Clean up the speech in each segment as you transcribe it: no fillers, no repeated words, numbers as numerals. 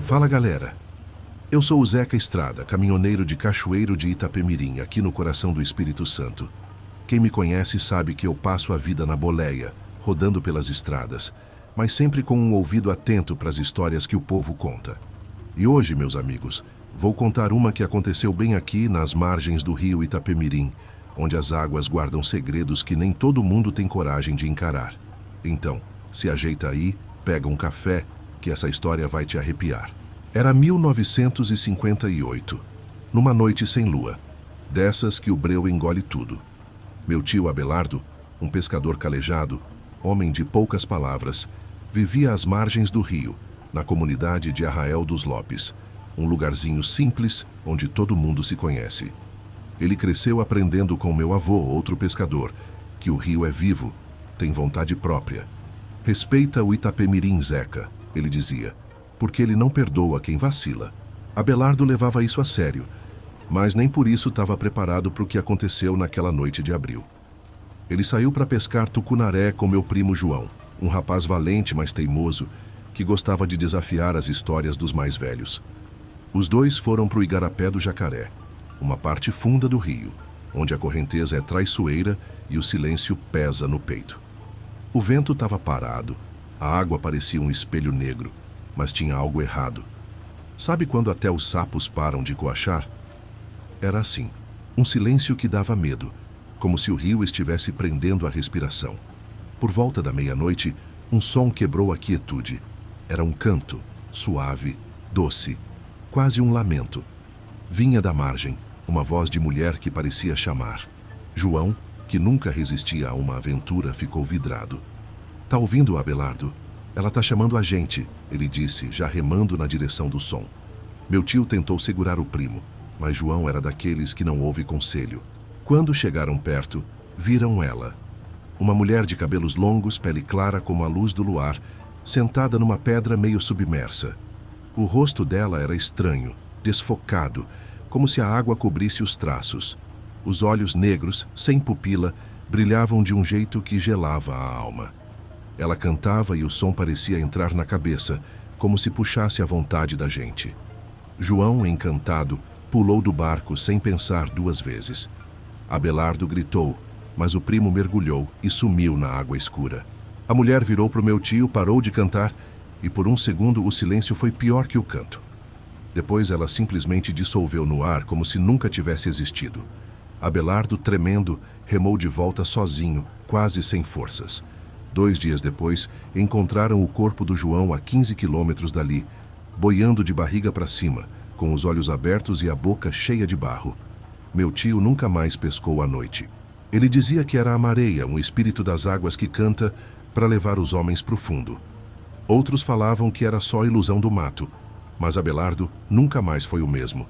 Fala galera, eu sou o Zeca Estrada, caminhoneiro de Cachoeiro de Itapemirim, aqui no coração do Espírito Santo. Quem me conhece sabe que eu passo a vida na boleia, rodando pelas estradas, mas sempre com um ouvido atento para as histórias que o povo conta. E hoje, meus amigos, vou contar uma que aconteceu bem aqui nas margens do rio Itapemirim, onde as águas guardam segredos que nem todo mundo tem coragem de encarar. Então, se ajeita aí, pega um café, que essa história vai te arrepiar. Era 1958, numa noite sem lua, dessas que o breu engole tudo. Meu tio Abelardo, um pescador calejado, homem de poucas palavras, vivia às margens do rio, na comunidade de Arraial dos Lopes, um lugarzinho simples onde todo mundo se conhece. Ele cresceu aprendendo com meu avô, outro pescador, que o rio é vivo, tem vontade própria. Respeita o Itapemirim, Zeca, ele dizia, porque ele não perdoa quem vacila. Abelardo levava isso a sério, mas nem por isso estava preparado para o que aconteceu naquela noite de abril. Ele saiu para pescar tucunaré com meu primo João, um rapaz valente, mas teimoso, que gostava de desafiar as histórias dos mais velhos. Os dois foram para o Igarapé do Jacaré, uma parte funda do rio, onde a correnteza é traiçoeira e o silêncio pesa no peito. O vento estava parado, a água parecia um espelho negro, mas tinha algo errado. Sabe quando até os sapos param de coachar? Era assim, um silêncio que dava medo, como se o rio estivesse prendendo a respiração. Por volta da meia-noite, um som quebrou a quietude. Era um canto, suave, doce, quase um lamento. Vinha da margem, uma voz de mulher que parecia chamar. João, que nunca resistia a uma aventura, ficou vidrado. "Tá ouvindo, Abelardo? Ela tá chamando a gente", ele disse, já remando na direção do som. Meu tio tentou segurar o primo, mas João era daqueles que não ouve conselho. Quando chegaram perto, viram ela. Uma mulher de cabelos longos, pele clara como a luz do luar, sentada numa pedra meio submersa. O rosto dela era estranho, desfocado, como se a água cobrisse os traços. Os olhos negros, sem pupila, brilhavam de um jeito que gelava a alma. Ela cantava e o som parecia entrar na cabeça, como se puxasse a vontade da gente. João, encantado, pulou do barco sem pensar duas vezes. Abelardo gritou, mas o primo mergulhou e sumiu na água escura. A mulher virou para o meu tio, parou de cantar e por um segundo o silêncio foi pior que o canto. Depois ela simplesmente dissolveu no ar como se nunca tivesse existido. Abelardo, tremendo, remou de volta sozinho, quase sem forças. 2 dias depois, encontraram o corpo do João a 15 quilômetros dali, boiando de barriga para cima, com os olhos abertos e a boca cheia de barro. Meu tio nunca mais pescou à noite. Ele dizia que era a mareia, um espírito das águas que canta para levar os homens para o fundo. Outros falavam que era só ilusão do mato, mas Abelardo nunca mais foi o mesmo.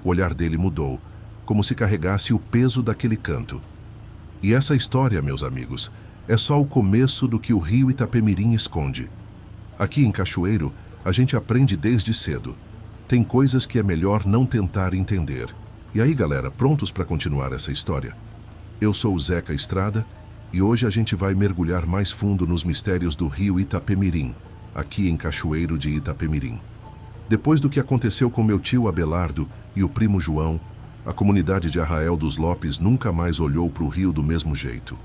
O olhar dele mudou, como se carregasse o peso daquele canto. E essa história, meus amigos, é só o começo do que o rio Itapemirim esconde. Aqui em Cachoeiro, a gente aprende desde cedo. Tem coisas que é melhor não tentar entender. E aí, galera, prontos para continuar essa história? Eu sou o Zeca Estrada e hoje a gente vai mergulhar mais fundo nos mistérios do rio Itapemirim, aqui em Cachoeiro de Itapemirim. Depois do que aconteceu com meu tio Abelardo e o primo João, a comunidade de Arraial dos Lopes nunca mais olhou para o rio do mesmo jeito.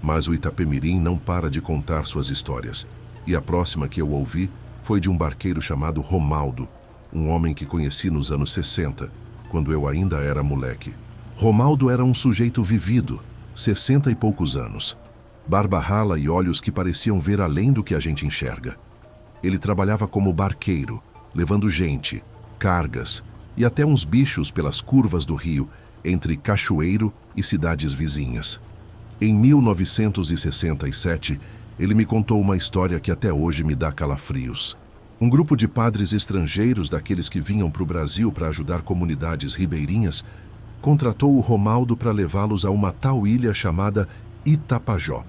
Mas o Itapemirim não para de contar suas histórias, e a próxima que eu ouvi foi de um barqueiro chamado Romaldo, um homem que conheci nos anos 60, quando eu ainda era moleque. Romaldo era um sujeito vivido, 60 e poucos anos, barba rala e olhos que pareciam ver além do que a gente enxerga. Ele trabalhava como barqueiro, levando gente, cargas e até uns bichos pelas curvas do rio, entre Cachoeiro e cidades vizinhas. Em 1967, ele me contou uma história que até hoje me dá calafrios. Um grupo de padres estrangeiros, daqueles que vinham para o Brasil para ajudar comunidades ribeirinhas, contratou o Romaldo para levá-los a uma tal ilha chamada Itapajó.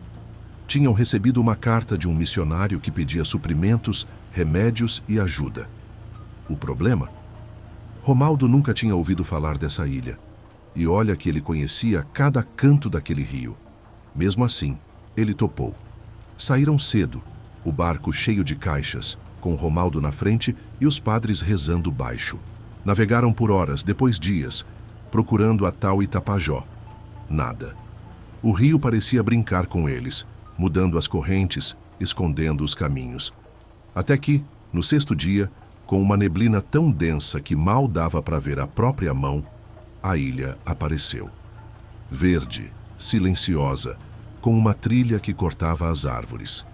Tinham recebido uma carta de um missionário que pedia suprimentos, remédios e ajuda. O problema? Romaldo nunca tinha ouvido falar dessa ilha. E olha que ele conhecia cada canto daquele rio. Mesmo assim, ele topou. Saíram cedo, o barco cheio de caixas, com Romaldo na frente e os padres rezando baixo. Navegaram por horas, depois dias, procurando a tal Itapajó. Nada. O rio parecia brincar com eles, mudando as correntes, escondendo os caminhos. Até que, no sexto dia, com uma neblina tão densa que mal dava para ver a própria mão, a ilha apareceu. Verde, silenciosa, com uma trilha que cortava as árvores.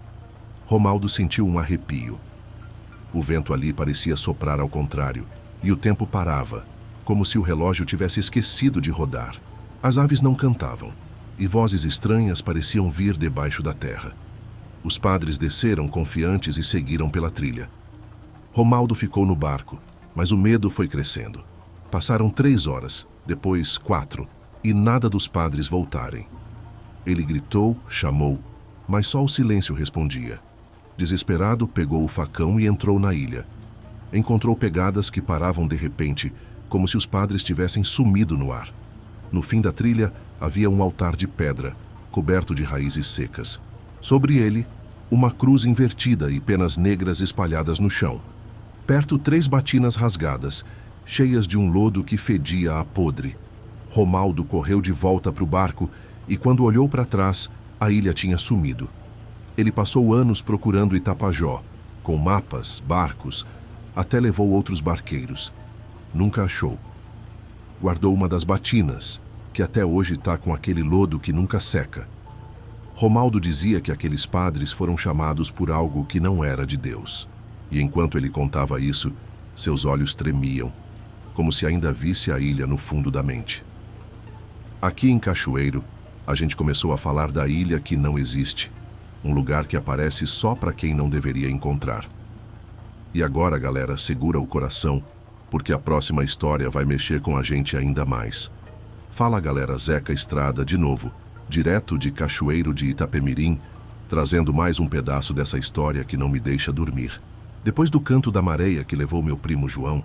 Romaldo sentiu um arrepio. O vento ali parecia soprar ao contrário, e o tempo parava, como se o relógio tivesse esquecido de rodar. As aves não cantavam, e vozes estranhas pareciam vir debaixo da terra. Os padres desceram confiantes e seguiram pela trilha. Romaldo ficou no barco, mas o medo foi crescendo. Passaram 3 horas, depois 4, e nada dos padres voltarem. Ele gritou, chamou, mas só o silêncio respondia. Desesperado, pegou o facão e entrou na ilha. Encontrou pegadas que paravam de repente, como se os padres tivessem sumido no ar. No fim da trilha havia um altar de pedra, coberto de raízes secas. Sobre ele, uma cruz invertida e penas negras espalhadas no chão. Perto, 3 batinas rasgadas, cheias de um lodo que fedia a podre. Romaldo correu de volta para o barco e, quando olhou para trás, a ilha tinha sumido. Ele passou anos procurando Itapajó, com mapas, barcos, até levou outros barqueiros. Nunca achou. Guardou uma das batinas, que até hoje está com aquele lodo que nunca seca. Romaldo dizia que aqueles padres foram chamados por algo que não era de Deus. E enquanto ele contava isso, seus olhos tremiam, como se ainda visse a ilha no fundo da mente. Aqui em Cachoeiro, a gente começou a falar da ilha que não existe, um lugar que aparece só para quem não deveria encontrar. E agora, galera, segura o coração, porque a próxima história vai mexer com a gente ainda mais. Fala, galera, Zeca Estrada de novo, direto de Cachoeiro de Itapemirim, trazendo mais um pedaço dessa história que não me deixa dormir. Depois do canto da mareia que levou meu primo João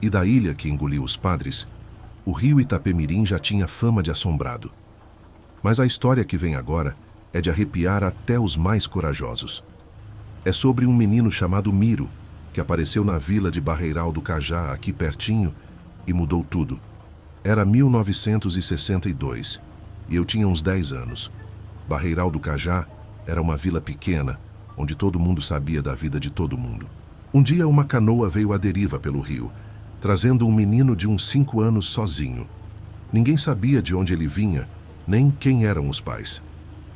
e da ilha que engoliu os padres, o rio Itapemirim já tinha fama de assombrado. Mas a história que vem agora é de arrepiar até os mais corajosos. É sobre um menino chamado Miro, que apareceu na vila de Barreiral do Cajá, aqui pertinho, e mudou tudo. Era 1962, e eu tinha uns 10 anos. Barreiral do Cajá era uma vila pequena, onde todo mundo sabia da vida de todo mundo. Um dia uma canoa veio à deriva pelo rio, trazendo um menino de uns 5 anos sozinho. Ninguém sabia de onde ele vinha, nem quem eram os pais.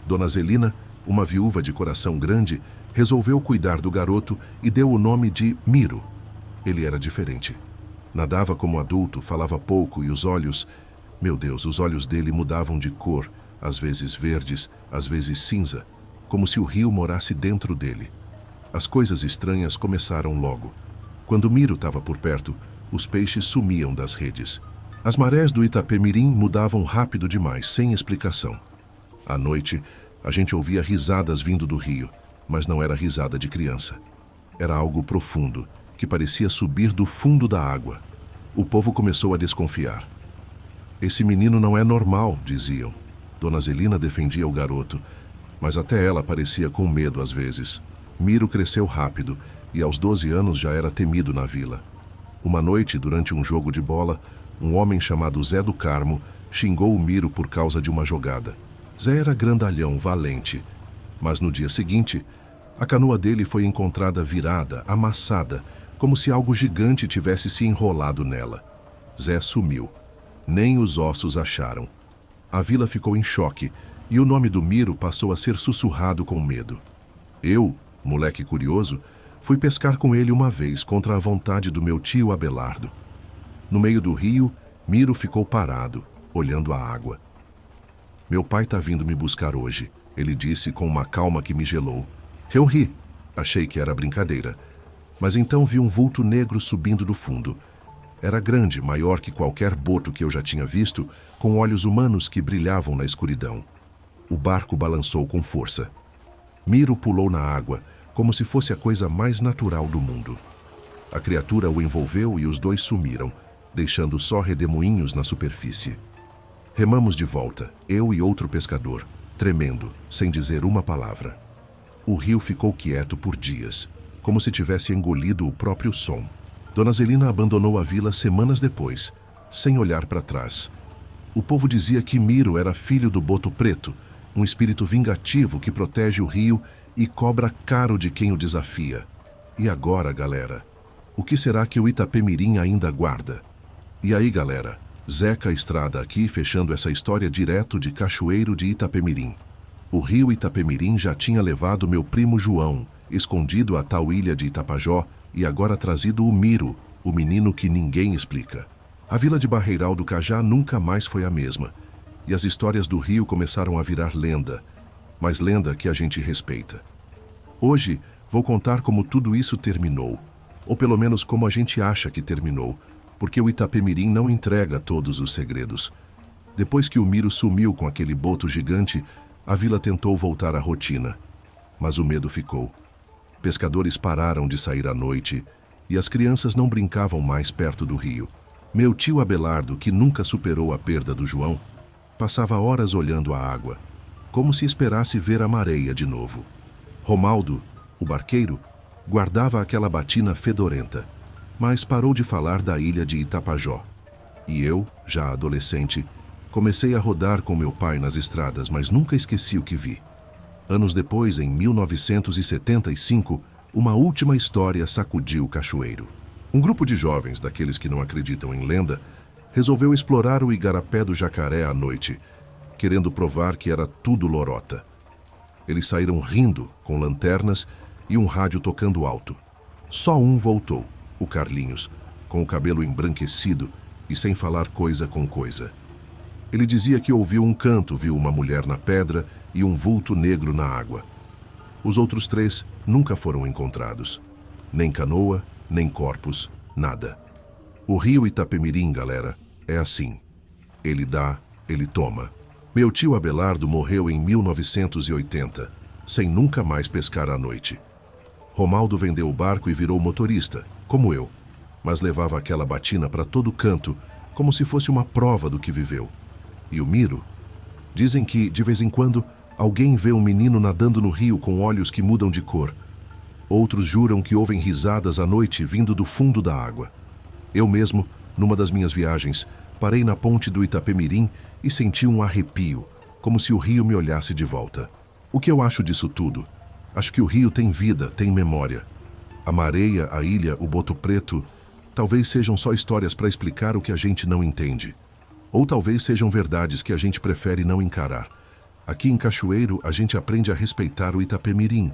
Dona Zelina, uma viúva de coração grande, resolveu cuidar do garoto e deu o nome de Miro. Ele era diferente. Nadava como adulto, falava pouco e os olhos... Meu Deus, os olhos dele mudavam de cor, às vezes verdes, às vezes cinza, como se o rio morasse dentro dele. As coisas estranhas começaram logo. Quando Miro estava por perto, os peixes sumiam das redes. As marés do Itapemirim mudavam rápido demais, sem explicação. À noite, a gente ouvia risadas vindo do rio, mas não era risada de criança. Era algo profundo, que parecia subir do fundo da água. O povo começou a desconfiar. Esse menino não é normal, diziam. Dona Zelina defendia o garoto, mas até ela parecia com medo às vezes. Miro cresceu rápido e aos 12 anos já era temido na vila. Uma noite, durante um jogo de bola, um homem chamado Zé do Carmo xingou o Miro por causa de uma jogada. Zé era grandalhão, valente, mas no dia seguinte, a canoa dele foi encontrada virada, amassada, como se algo gigante tivesse se enrolado nela. Zé sumiu. Nem os ossos acharam. A vila ficou em choque e o nome do Miro passou a ser sussurrado com medo. Eu, moleque curioso, fui pescar com ele uma vez contra a vontade do meu tio Abelardo. No meio do rio, Miro ficou parado, olhando a água. Meu pai tá vindo me buscar hoje, ele disse com uma calma que me gelou. Eu ri, achei que era brincadeira, mas então vi um vulto negro subindo do fundo. Era grande, maior que qualquer boto que eu já tinha visto, com olhos humanos que brilhavam na escuridão. O barco balançou com força. Miro pulou na água, como se fosse a coisa mais natural do mundo. A criatura o envolveu e os dois sumiram, deixando só redemoinhos na superfície. Remamos de volta, eu e outro pescador, tremendo, sem dizer uma palavra. O rio ficou quieto por dias, como se tivesse engolido o próprio som. Dona Zelina abandonou a vila semanas depois, sem olhar para trás. O povo dizia que Miro era filho do Boto Preto, um espírito vingativo que protege o rio e cobra caro de quem o desafia. E agora, galera? O que será que o Itapemirim ainda guarda? E aí, galera? Zeca Estrada aqui, fechando essa história direto de Cachoeiro de Itapemirim. O rio Itapemirim já tinha levado meu primo João, escondido a tal ilha de Itapajó, e agora trazido o Miro, o menino que ninguém explica. A vila de Barreiral do Cajá nunca mais foi a mesma, e as histórias do rio começaram a virar lenda, mas lenda que a gente respeita. Hoje, vou contar como tudo isso terminou, ou pelo menos como a gente acha que terminou, porque o Itapemirim não entrega todos os segredos. Depois que o Miro sumiu com aquele boto gigante, a vila tentou voltar à rotina, mas o medo ficou. Pescadores pararam de sair à noite e as crianças não brincavam mais perto do rio. Meu tio Abelardo, que nunca superou a perda do João, passava horas olhando a água, como se esperasse ver a mareia de novo. Romaldo, o barqueiro, guardava aquela batina fedorenta, mas parou de falar da ilha de Itapajó. E eu, já adolescente, comecei a rodar com meu pai nas estradas, mas nunca esqueci o que vi. Anos depois, em 1975, uma última história sacudiu Cachoeiro. Um grupo de jovens, daqueles que não acreditam em lenda, resolveu explorar o igarapé do Jacaré à noite, querendo provar que era tudo lorota. Eles saíram rindo, com lanternas e um rádio tocando alto. Só um voltou, o Carlinhos, com o cabelo embranquecido e sem falar coisa com coisa. Ele dizia que ouviu um canto, viu uma mulher na pedra e um vulto negro na água. Os outros 3 nunca foram encontrados. Nem canoa, nem corpos, nada. O rio Itapemirim, galera, é assim. Ele dá, ele toma. Meu tio Abelardo morreu em 1980, sem nunca mais pescar à noite. Romaldo vendeu o barco e virou motorista, como eu, mas levava aquela batina para todo canto, como se fosse uma prova do que viveu. E o Miro? Dizem que, de vez em quando, alguém vê um menino nadando no rio com olhos que mudam de cor. Outros juram que ouvem risadas à noite vindo do fundo da água. Eu mesmo, numa das minhas viagens, parei na ponte do Itapemirim e senti um arrepio, como se o rio me olhasse de volta. O que eu acho disso tudo? Acho que o rio tem vida, tem memória. A mareia, a ilha, o Boto Preto, talvez sejam só histórias para explicar o que a gente não entende. Ou talvez sejam verdades que a gente prefere não encarar. Aqui em Cachoeiro, a gente aprende a respeitar o Itapemirim,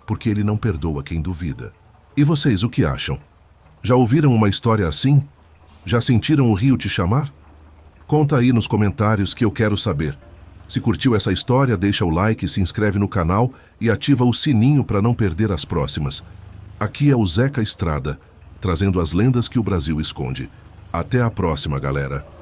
porque ele não perdoa quem duvida. E vocês, o que acham? Já ouviram uma história assim? Já sentiram o rio te chamar? Conta aí nos comentários que eu quero saber. Se curtiu essa história, deixa o like, se inscreve no canal e ativa o sininho para não perder as próximas. Aqui é o Zeca Estrada, trazendo as lendas que o Brasil esconde. Até a próxima, galera!